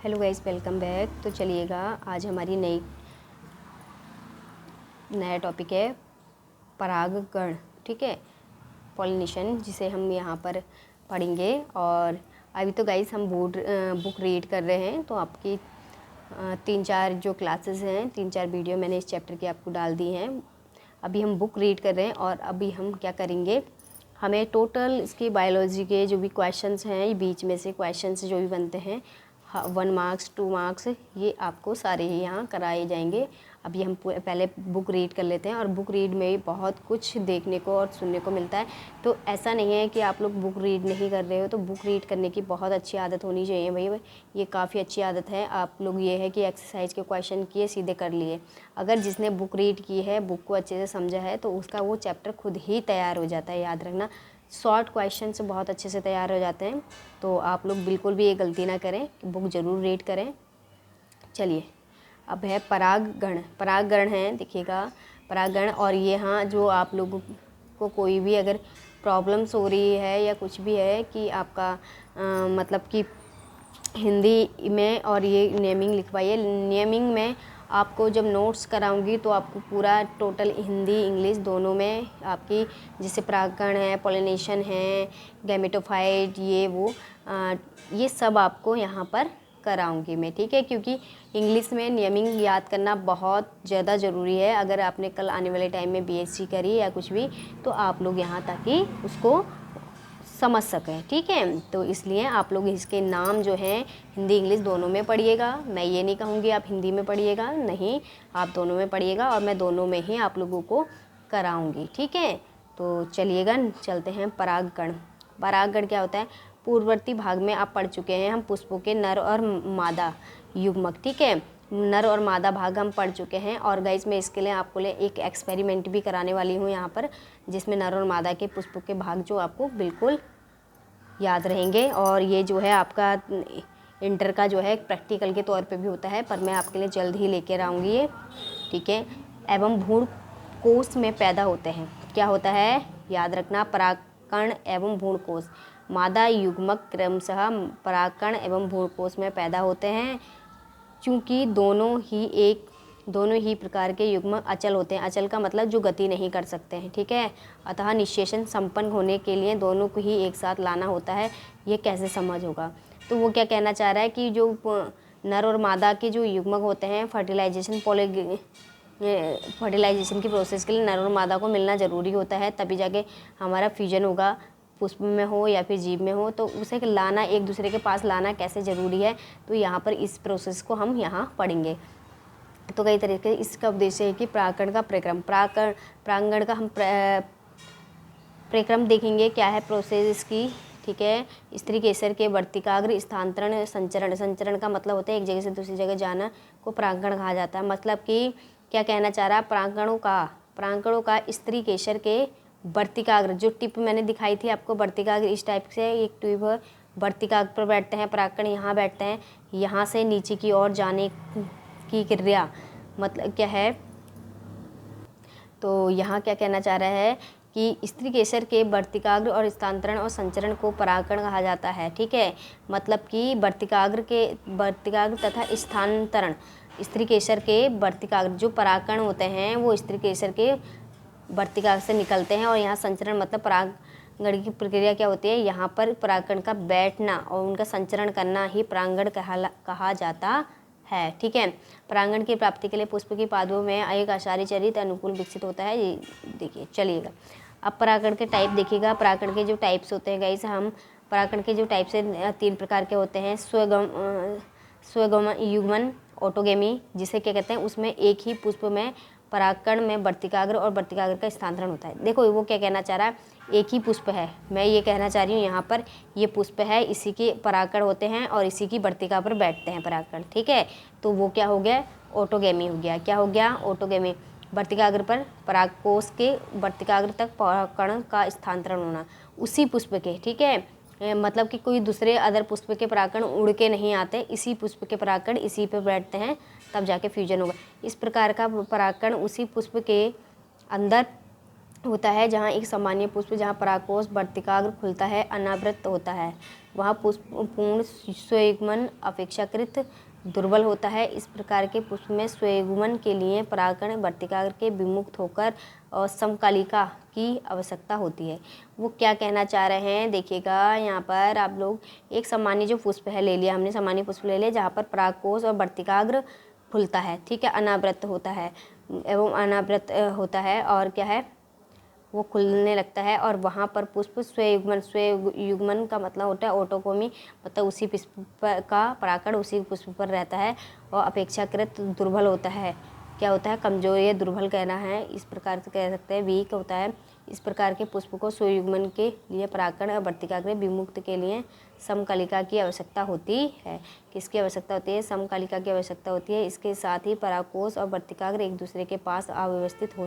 Hello guys, welcome back. तो चलिएगा, आज हमारी नया टॉपिक है परागकण। ठीक है, पॉलिनेशन, जिसे हम यहाँ पर पढ़ेंगे। और अभी तो गाइस हम बुक रीड कर रहे हैं, तो आपकी 3-4 जो क्लासेस हैं, 3-4 वीडियो मैंने इस चैप्टर की आपको डाल दी हैं। अभी हम बुक रीड कर रहे हैं और अभी हम क्या करेंगे, हमें टोटल इसकी बायोलॉजी के जो भी क्वेश्चंस हैं, बीच में से क्वेश्चंस जो भी बनते हैं, 1 मार्क्स 2 मार्क्स, ये आपको सारे ही यहाँ कराए जाएंगे। अभी हम पहले बुक रीड कर लेते हैं। और बुक रीड में बहुत कुछ देखने को और सुनने को मिलता है। तो ऐसा नहीं है कि आप लोग बुक रीड नहीं कर रहे हो, तो बुक रीड करने की बहुत अच्छी आदत होनी चाहिए भाई। ये काफ़ी अच्छी आदत है। आप लोग ये है कि एक्सरसाइज के क्वेश्चन किए, सीधे कर लिए। अगर जिसने बुक रीड की है, बुक को अच्छे से समझा है, तो उसका वो चैप्टर खुद ही तैयार हो जाता है। याद रखना, शॉर्ट क्वेश्चन से बहुत अच्छे से तैयार हो जाते हैं। तो आप लोग बिल्कुल भी ये गलती ना करें, बुक ज़रूर रीड करें। चलिए, अब है परागगण। परागगण है, देखिएगा परागगण। और ये हाँ, जो आप लोगों को कोई भी अगर प्रॉब्लम्स हो रही है या कुछ भी है कि आपका मतलब कि हिंदी में, और ये नेमिंग लिखवाइए। नेमिंग में आपको जब नोट्स कराऊंगी तो आपको पूरा टोटल हिंदी इंग्लिश दोनों में आपकी, जैसे परागकण है, पॉलिनेशन है, गैमेटोफाइट, ये वो ये सब आपको यहाँ पर कराऊंगी मैं। ठीक है, क्योंकि इंग्लिश में नेमिंग याद करना बहुत ज़्यादा ज़रूरी है। अगर आपने कल आने वाले टाइम में बीएससी करी या कुछ भी, तो आप लोग यहाँ ताकि उसको समझ सकें। ठीक है, तो इसलिए आप लोग इसके नाम जो हैं हिंदी इंग्लिश दोनों में पढ़िएगा। मैं ये नहीं कहूँगी आप हिंदी में पढ़िएगा, नहीं, आप दोनों में पढ़िएगा। और मैं दोनों में ही आप लोगों को कराऊंगी। ठीक है, तो चलिएगा, चलते हैं परागकण। परागकण क्या होता है? पूर्ववर्ती भाग में आप पढ़ चुके हैं हम पुष्पों के नर और मादा युग्मक। ठीक है, नर और मादा भाग हम पढ़ चुके हैं। और गाइस, मैं इसके लिए आपको एक एक्सपेरिमेंट भी कराने वाली हूँ यहाँ पर, जिसमें नर और मादा के पुष्पों के भाग जो आपको बिल्कुल याद रहेंगे। और ये जो है आपका इंटर का जो है प्रैक्टिकल के तौर पे भी होता है, पर मैं आपके लिए जल्द ही लेकर आऊँगी ये। ठीक है, एवं भ्रूण कोश में पैदा होते हैं। क्या होता है, याद रखना, परागकण एवं भ्रूण कोश। मादा युग्मक क्रमशः परागकण एवं भ्रूण कोश में पैदा होते हैं। चूँकि दोनों ही प्रकार के युग्म अचल होते हैं। अचल का मतलब जो गति नहीं कर सकते हैं। ठीक है, अतः निषेचन संपन्न होने के लिए दोनों को ही एक साथ लाना होता है। ये कैसे समझ होगा? तो वो क्या कहना चाह रहा है कि जो नर और मादा के जो युग्मक होते हैं, फर्टिलाइजेशन की प्रोसेस के लिए नर और मादा को मिलना ज़रूरी होता है, तभी जाके हमारा फ्यूजन होगा। पुष्प में हो या फिर जीव में हो, तो उसे लाना, एक दूसरे के पास लाना कैसे ज़रूरी है, तो यहाँ पर इस प्रोसेस को हम यहाँ पढ़ेंगे। तो कई तरीके, इसका उद्देश्य है कि परागकण का परागण का हम प्रक्रम देखेंगे, क्या है प्रोसेस इसकी। ठीक है, स्त्री केसर के वर्तिकाग्र स्थानांतरण संचरण। संचरण का मतलब होता है एक जगह से दूसरी जगह जाना, को परागकण कहा जाता है। मतलब कि क्या कहना चाह रहा है, परागकणों का स्त्री केसर के वर्तिकाग्र, जो टिप मैंने दिखाई थी आपको, वर्तिकाग्र इस टाइप से एक ट्यूब वर्तिकाग्र पर बैठते हैं, परागकण यहाँ बैठते हैं। यहाँ से नीचे की ओर जाने की क्रिया मतलब क्या है, तो यहाँ क्या कहना चाह रहा है कि स्त्री केसर के वर्तिकाग्र और स्थानांतरण और संचरण को परागकण कहा जाता है। ठीक है, मतलब कि वर्तिकाग्र तथा स्थानांतरण, स्त्री केसर के वर्तिकाग्र जो परागकण होते हैं वो स्त्री केसर के वर्तिकाग्र से निकलते हैं। और यहाँ संचरण मतलब परागण की प्रक्रिया क्या होती है, यहाँ पर परागकण का बैठना और उनका संचरण करना ही परागण कहा जाता है। ठीक है, परागण की प्राप्ति के लिए पुष्प की पादपों में एक आहारी चरित्र अनुकूल विकसित होता है। ये देखिए, चलिएगा, अब परागण के टाइप देखिएगा। परागण के जो टाइप्स होते हैं गाइस, हम परागण के जो टाइप्स हैं 3 प्रकार के होते हैं। स्वगम युग्मन, ऑटोगेमी, जिसे क्या कहते हैं, उसमें एक ही पुष्प में परागकण में वर्तिकाग्र और वर्तिकाग्र का स्थानांतरण होता है। देखो, वो क्या कहना चाह रहा है, एक ही पुष्प है, मैं ये कहना चाह रही हूँ यहाँ पर, ये पुष्प है, इसी के परागकण होते हैं और इसी की वर्तिका पर बैठते हैं परागकण। ठीक है, तो वो क्या हो गया, ऑटोगेमी हो गया। क्या हो गया, ऑटोगेमी। वर्तिकाग्र पर परागकोश के वर्तिकाग्र तक परागकण का स्थानांतरण होना उसी पुष्प के। ठीक है, मतलब कि कोई दूसरे अदर पुष्प के परागकण उड़ के नहीं आते, इसी पुष्प के परागकण इसी पे बैठते हैं, तब जाके फ्यूजन होगा। इस प्रकार का परागकण उसी पुष्प के अंदर होता है जहाँ एक सामान्य पुष्प, जहाँ परागकोश वर्तिकाग्र खुलता है, अनावृत होता है। वहाँ पुष्प पूर्ण स्वयुग्मन अपेक्षाकृत दुर्बल होता है। इस प्रकार के पुष्प में स्वयुग्मन के लिए परागकण वर्तिकाग्र के विमुक्त होकर और समकालिका की आवश्यकता होती है। वो क्या कहना चाह रहे हैं देखिएगा, यहाँ पर आप लोग एक सामान्य जो पुष्प है ले लिया हमने, सामान्य पुष्प ले लिया जहाँ पर परागकोश और वर्तिकाग्र खुलता है, ठीक है, अनावृत होता है एवं अनावृत होता है और क्या है वो खुलने लगता है और वहाँ पर पुष्प स्वयुग्मन, स्वयुग्मन का मतलब होता है ऑटोकोमी, मतलब उसी पुष्प का परागकण उसी पुष्प पर रहता है और अपेक्षाकृत दुर्बल होता है। क्या होता है? कमजोर या दुर्बल कहना है, इस प्रकार से कह सकते हैं, वीक होता है। इस प्रकार के पुष्प को स्वयुग्मन के लिए परागकण और वर्तिकाग्र विमुक्त के लिए समकालिका की आवश्यकता होती है। किसकी आवश्यकता होती है? समकालिका की आवश्यकता होती है। इसके साथ ही परागकोश और वर्तिकाग्र एक दूसरे के पास अव्यवस्थित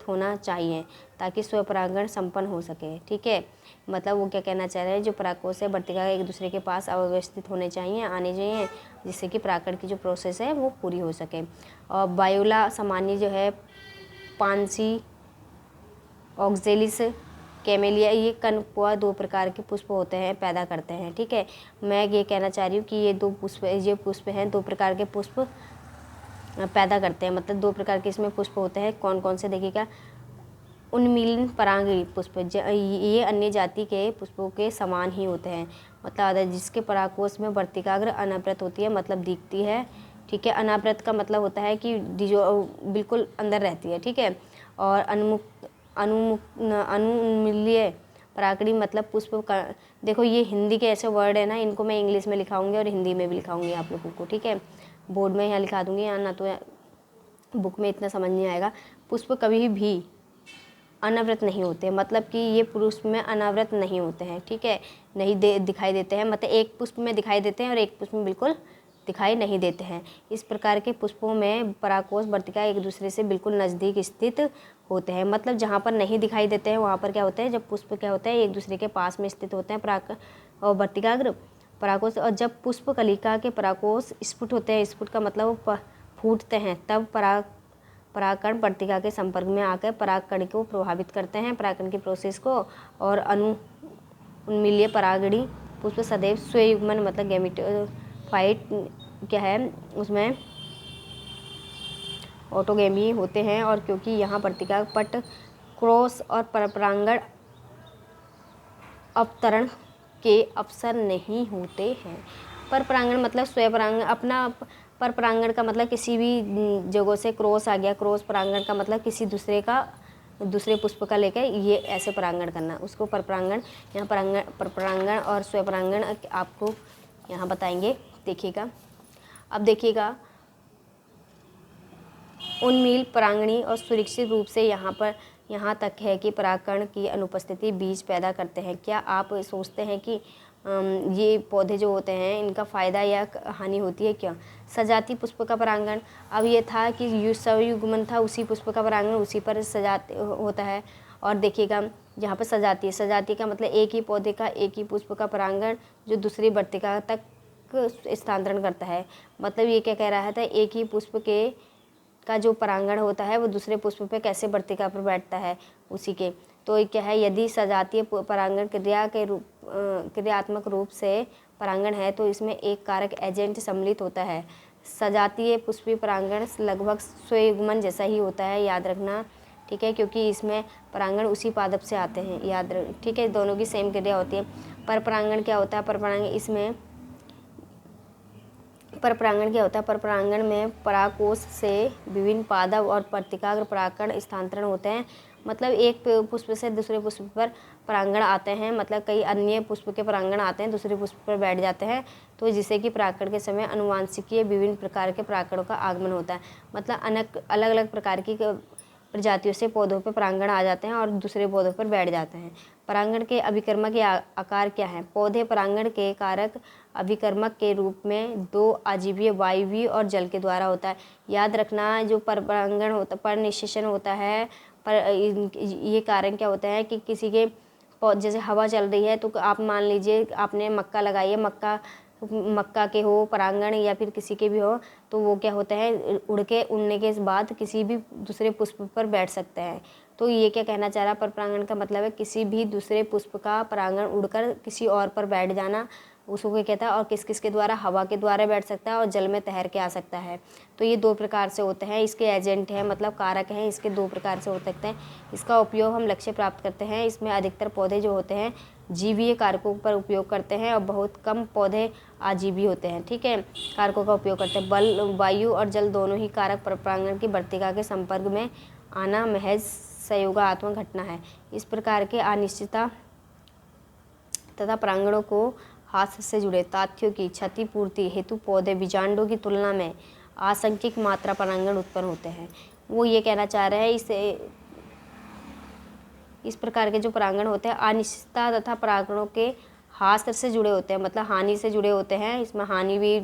होना चाहिए ताकि स्वपरागण संपन्न हो सके, ठीक है। मतलब वो क्या कहना चाह रहे हैं, जो परागकोश है वर्तिकाग्र एक दूसरे के पास अव्यवस्थित होने चाहिए, आने चाहिए, जिससे कि परागकण की जो प्रोसेस है वो पूरी हो सके। और बायोला सामान्य जो है पानसी ऑक्जेलिस कैमेलिया, ये कनकुआ 2 प्रकार के पुष्प होते हैं, पैदा करते हैं, ठीक है। मैं ये कहना चाह रही हूँ कि ये पुष्प हैं 2 प्रकार के पुष्प पैदा करते हैं, मतलब 2 प्रकार के इसमें पुष्प होते हैं। कौन कौन से देखिएगा, उन्मीलन परागी पुष्प, ये अन्य जाति के पुष्पों के समान ही होते हैं, मतलब जिसके परागकोश में वर्तिकाग्र अनावृत होती है, मतलब दिखती है, ठीक है। अनावृत का मतलब होता है कि जो बिल्कुल अंदर रहती है, ठीक है। और अनुन्मील्य परागणी मतलब पुष्प का, देखो ये हिंदी के ऐसे वर्ड है ना, इनको मैं इंग्लिश में लिखाऊंगी और हिंदी में भी लिखाऊंगी आप लोगों को, ठीक है। बोर्ड में यहाँ लिखा दूंगी, यहाँ ना तो बुक में इतना समझ नहीं आएगा। पुष्प कभी भी अनावृत नहीं होते, मतलब कि ये पुष्प में अनावृत नहीं होते हैं, ठीक है, नहीं दिखाई देते हैं, मतलब एक पुष्प में दिखाई देते हैं और एक पुष्प में बिल्कुल दिखाई नहीं देते हैं। इस प्रकार के पुष्पों में परागकोश वर्तिका एक दूसरे से बिल्कुल नज़दीक स्थित होते हैं, मतलब जहाँ पर नहीं दिखाई देते हैं वहाँ पर क्या होता है, जब पुष्प क्या होता है एक दूसरे के पास में स्थित होते हैं पराग और वर्तिकाग्र परागकोश, और जब पुष्प कलिका के परागकोश स्फुट होते हैं, स्फुट का मतलब वो फूटते हैं, तब परागकण वर्तिका के संपर्क में आकर परागकण को प्रभावित करते हैं, परागकण की प्रोसेस को। और उन्मील्य परागणी पुष्प सदैव स्वयुग्मन मतलब गैमेटोफाइट क्या है उसमें ऑटोगैमी होते हैं, और क्योंकि यहाँ वर्तिका पट क्रॉस और परपरागण अवतरण के अवसर नहीं होते हैं। परपरागण मतलब स्वयंपरागण, अपना परपरागण का मतलब किसी भी जगह से क्रॉस आ गया, क्रॉस परागण का मतलब किसी दूसरे पुष्प का लेकर ये ऐसे परागण करना, उसको परपरागण। यहाँ परपरागण और स्वयंपरागण आपको यहाँ बताएंगे, देखिएगा। अब देखिएगा, उन्मील परागणी और सुरक्षित रूप से यहाँ तक है कि परागकण की अनुपस्थिति बीज पैदा करते हैं। क्या आप सोचते हैं कि ये पौधे जो होते हैं इनका फ़ायदा या हानि होती है क्या? सजाती पुष्प का परागण, अब ये था कि स्वयुग्मन था, उसी पुष्प का परागण उसी पर सजाती होता है। और देखिएगा यहाँ पर सजाती का मतलब एक ही पौधे का एक ही पुष्प का परागण जो दूसरी वर्तिका तक स्थानांतरण करता है। मतलब ये क्या कह रहा था, एक ही पुष्प का जो परागण होता है वो दूसरे पुष्प पे कैसे वर्तिका पर बैठता है उसी के। तो क्या है, यदि सजातीय परागण क्रियात्मक रूप से परागण है तो इसमें एक कारक एजेंट सम्मिलित होता है। सजातीय पुष्पीय परागण लगभग स्वयुग्मन जैसा ही होता है, याद रखना, ठीक है, क्योंकि इसमें परागण उसी पादप से आते हैं, याद रख, ठीक है, दोनों की सेम क्रिया होती है। परपरागण क्या होता है? परपरागण में परागकोश से विभिन्न पादप और वर्तिकाग्र परागकण स्थानांतरण होते हैं, मतलब एक पुष्प से दूसरे पुष्प पर परागण आते हैं, मतलब कई अन्य पुष्प के परागण आते हैं दूसरे पुष्प पर बैठ जाते हैं, तो जिससे कि परागकण के समय अनुवांशिकीय विभिन्न प्रकार के परागकणों का आगमन होता है। मतलब अलग अलग प्रकार की प्रजातियों से पौधों पर परागण आ जाते हैं और दूसरे पौधों पर बैठ जाते हैं। परागण के अभिकर्मक या आकार क्या है? पौधे परागण के कारक अभिकर्मक के रूप में 2 अजीवीय, वायवीय और जल के द्वारा होता है। याद रखना, जो परागण होता परनिषेचन होता है, पर ये कारण क्या होता है कि किसी के जैसे हवा चल रही है तो आप मान लीजिए आपने मक्का लगाई है, मक्का के हो परागण या फिर किसी के भी हो, तो वो क्या होता है, उड़ने के बाद किसी भी दूसरे पुष्प पर बैठ सकते हैं, तो ये क्या कहना चाह रहा है, परपरागण का मतलब है किसी भी दूसरे पुष्प का परागण उड़कर किसी और पर बैठ जाना, उसको क्या कहता है। और किस किस के द्वारा, हवा के द्वारा बैठ सकता है और जल में तैर के आ सकता है। तो ये 2 प्रकार से होते हैं, इसके एजेंट हैं मतलब कारक हैं, इसके 2 प्रकार से हो सकते हैं। इसका उपयोग हम लक्ष्य प्राप्त करते हैं। इसमें अधिकतर पौधे जो होते हैं जीवीय कारकों पर उपयोग करते हैं और बहुत कम पौधे आजीवी होते हैं, ठीक है, कारकों का उपयोग करते हैं। बल, वायु और जल दोनों ही कारक परपरागण की वर्तिका के संपर्क में आना महज संयोगात्मक घटना है। इस प्रकार के अनिश्चितता तथा परागणों को हाथ से जुड़े तथ्यों की क्षतिपूर्ति हेतु पौधे बीजांडों की तुलना में आसंख्यिक मात्रा परागण उत्पन्न होते हैं। वो ये कहना चाह रहे हैं इस प्रकार के जो परागण होते हैं अनिश्चितता तथा परागणों के हाथ से जुड़े होते हैं, मतलब हानि से जुड़े होते हैं। इसमें हानि भी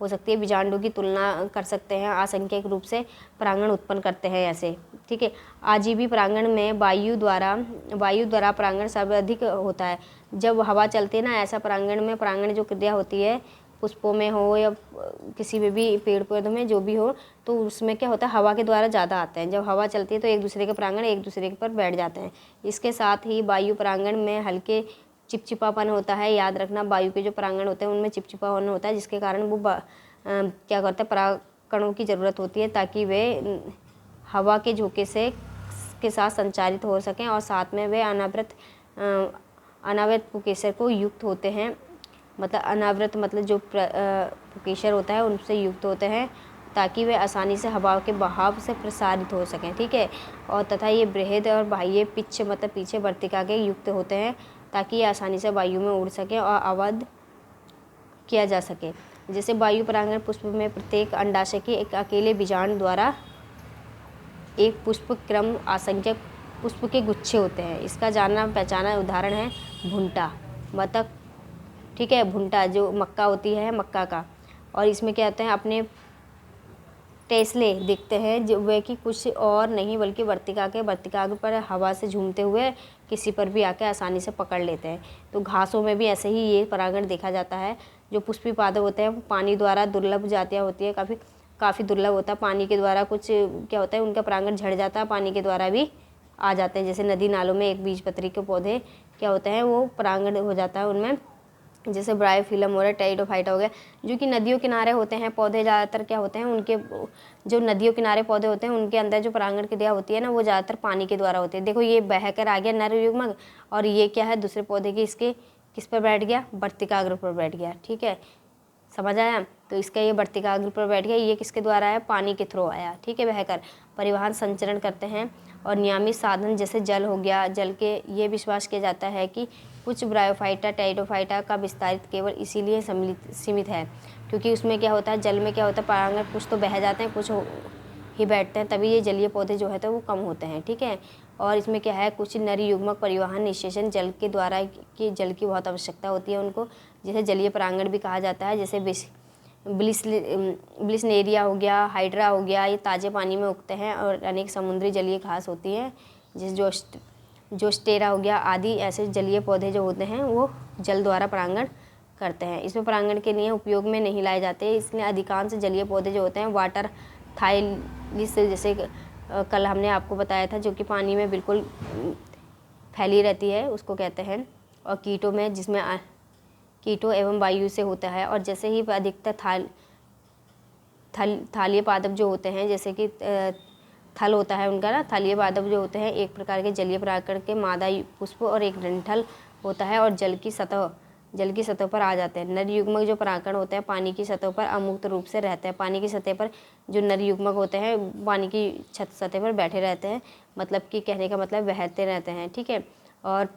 हो सकती है, बीजांडों की तुलना कर सकते हैं, असंख्यक रूप से परागण उत्पन्न करते हैं ऐसे, ठीक है। आजीवी परागण में वायु द्वारा परागण सर्वाधिक होता है। जब हवा चलती है ना, ऐसा परागण में परागण जो क्रिया होती है पुष्पों में हो या किसी में भी पेड़ पौधों में जो भी हो, तो उसमें क्या होता है हवा के द्वारा ज़्यादा आते हैं। जब हवा चलती है तो एक दूसरे के परागण एक दूसरे पर बैठ जाते हैं। इसके साथ ही वायु परागण में हल्के चिपचिपापन होता है। याद रखना, वायु के जो परागण होते हैं उनमें चिपचिपापन होता है, जिसके कारण वो क्या करते हैं, परागणों की ज़रूरत होती है ताकि वे हवा के झोंके से के साथ संचारित हो सकें और साथ में वे अनावृत पुकेसर को युक्त होते हैं। मतलब अनावृत मतलब जो पुकेसर होता है उनसे युक्त होते हैं ताकि वे आसानी से हवा के बहाव से प्रसारित हो सकें, ठीक है। और तथा ये बृहद और बाह्य पिच मतलब पीछे वर्तिका के युक्त होते हैं ताकि ये आसानी से वायु में उड़ सके और अवध किया जा सके। जैसे वायु परागण पुष्प में प्रत्येक अंडाशय के एक अकेले बीजांड द्वारा एक पुष्प क्रम असंख्यक पुष्प के गुच्छे होते हैं। इसका जाना पहचाना उदाहरण है भुंटा, बतख, ठीक है। भुंटा जो मक्का होती है, मक्का का, और इसमें क्या होते हैं अपने टेसले दिखते हैं जो वे कि कुछ और नहीं बल्कि वर्तिका पर हवा से झूमते हुए किसी पर भी आके आसानी से पकड़ लेते हैं। तो घासों में भी ऐसे ही ये परागण देखा जाता है। जो पुष्पी पादप होते हैं वो पानी द्वारा दुर्लभ जातियाँ होती है, काफ़ी दुर्लभ होता है। पानी के द्वारा कुछ क्या होता है उनका परागण झड़ जाता है, पानी के द्वारा भी आ जाते हैं। जैसे नदी नालों में एक बीजपत्री के पौधे क्या होते हैं वो परागण हो जाता है उनमें, जैसे ब्रायोफिलम हो रहा है, टेरिडोफाइटा हो गया, जो कि नदियों किनारे होते हैं पौधे। ज़्यादातर क्या होते हैं उनके जो नदियों किनारे पौधे होते हैं उनके अंदर जो परागण क्रिया होती है ना वो ज़्यादातर पानी के द्वारा होती है। देखो ये बहकर आ गया नर युग्मक, और ये क्या है दूसरे पौधे की इसके किस पर बैठ गया, वर्तिकाग्र पर बैठ गया, ठीक है, समझ आया। तो इसका ये वर्तिकाग्र पर बैठ गया, ये किसके द्वारा आया, पानी के थ्रू आया, ठीक है। बहकर परिवहन संचरण करते हैं और नियमित साधन जैसे जल हो गया, जल के ये विश्वास किया जाता है कि कुछ ब्रायोफाइटा टेरिडोफाइटा का विस्तारित केवल इसीलिए सीमित है क्योंकि उसमें क्या होता है, जल में क्या होता है परागण कुछ तो बह जाते हैं, कुछ ही बैठते हैं, तभी ये जलीय पौधे जो है तो वो कम होते हैं, ठीक है। और इसमें क्या है कुछ नर युग्मक परिवहन निषेचन जल के द्वारा कि जल की बहुत आवश्यकता होती है उनको, जिसे जलीय परागण भी कहा जाता है। जैसे ब्लिसनेरिया हो गया, हाइड्रा हो गया, ये ताज़े पानी में उगते हैं और अनेक समुद्री जलीय घास होती है, जैसे जोस्टेरा हो गया आदि। ऐसे जलीय पौधे जो होते हैं वो जल द्वारा परागण करते हैं। इसमें परागण के लिए उपयोग में नहीं लाए जाते, इसलिए अधिकांश जलीय पौधे जो होते हैं वाटर थाइलिस, जैसे कल हमने आपको बताया था, जो कि पानी में बिल्कुल फैली रहती है, उसको कहते हैं। और कीटों में जिसमें कीटों एवं वायु से होता है। और जैसे ही अधिकतर थालीय पादप जो होते हैं, जैसे कि थल होता है उनका ना, थालीय पादप जो होते हैं एक प्रकार के जलीय परागण के मादा पुष्प और एक डंठल होता है और जल की सतह पर आ जाते हैं। नर युग्मक जो परागण होते हैं पानी की सतह पर अमुक्त रूप से रहते हैं। पानी की सतह पर जो नर युग्मक होते हैं पानी की सतह पर बैठे रहते हैं, मतलब कि कहने का मतलब बहते रहते हैं, ठीक है। और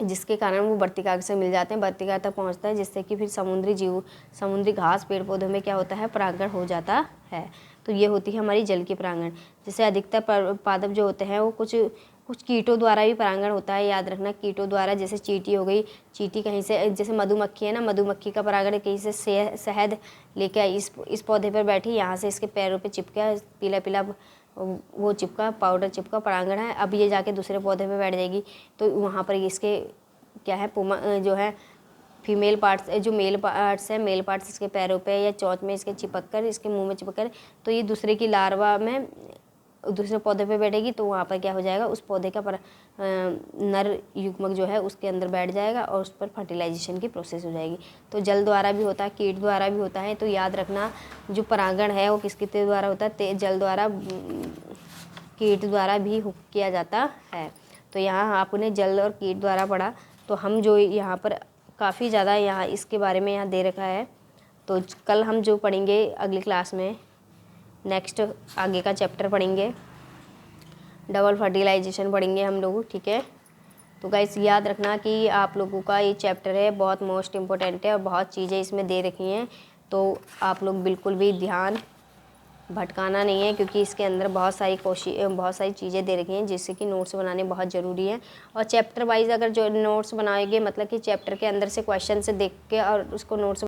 जिसके कारण वो वर्तिका से मिल जाते हैं, वर्तिका तक पहुंचता है, जिससे कि फिर समुद्री घास पेड़ पौधों में क्या होता है परागण हो जाता है। तो ये होती है हमारी जल की परागण। जैसे अधिकतर पादप जो होते हैं वो कुछ कीटों द्वारा भी परागण होता है, याद रखना, कीटों द्वारा। जैसे चींटी हो गई, चींटी कहीं से, जैसे मधुमक्खी है ना, मधुमक्खी का परागण कहीं से शहद लेके आई, इस पौधे पर बैठी, यहाँ से इसके पैरों पे चिपका, पीला पीला वो चिपका, पाउडर चिपका, परागण है। अब ये जाके दूसरे पौधे पे बैठ जाएगी, तो वहाँ पर इसके क्या है जो है फीमेल पार्ट्स, जो मेल पार्ट्स है, मेल पार्ट्स इसके पैरों पे या चोंच में इसके चिपक कर, इसके मुंह में चिपक कर, तो ये दूसरे की लार्वा में दूसरे पौधे पे बैठेगी तो वहाँ पर क्या हो जाएगा, उस पौधे का नर युग्मक जो है उसके अंदर बैठ जाएगा और उस पर फर्टिलाइजेशन की प्रोसेस हो जाएगी। तो जल द्वारा भी होता है, कीट द्वारा भी होता है। तो याद रखना जो परागण है वो किसके द्वारा होता है, जल द्वारा, कीट द्वारा भी हुक किया जाता है। तो यहाँ आपने जल और कीट द्वारा पढ़ा। तो हम जो यहाँ पर काफ़ी ज़्यादा यहाँ इसके बारे में यहाँ दे रखा है। तो कल हम जो पढ़ेंगे अगली क्लास में नेक्स्ट आगे का चैप्टर पढ़ेंगे, डबल फर्टिलाइजेशन पढ़ेंगे हम लोग, ठीक है। तो गाइस याद रखना कि आप लोगों का ये चैप्टर है बहुत मोस्ट इम्पोर्टेंट है और बहुत चीज़ें इसमें दे रखी हैं। तो आप लोग बिल्कुल भी ध्यान भटकाना नहीं है, क्योंकि इसके अंदर बहुत सारी चीज़ें दे रखी हैं जिससे कि नोट्स बनाने बहुत ज़रूरी है। और चैप्टर वाइज अगर जो नोट्स बनाएंगे, मतलब कि चैप्टर के अंदर से क्वेश्चन से देख के और उसको नोट्स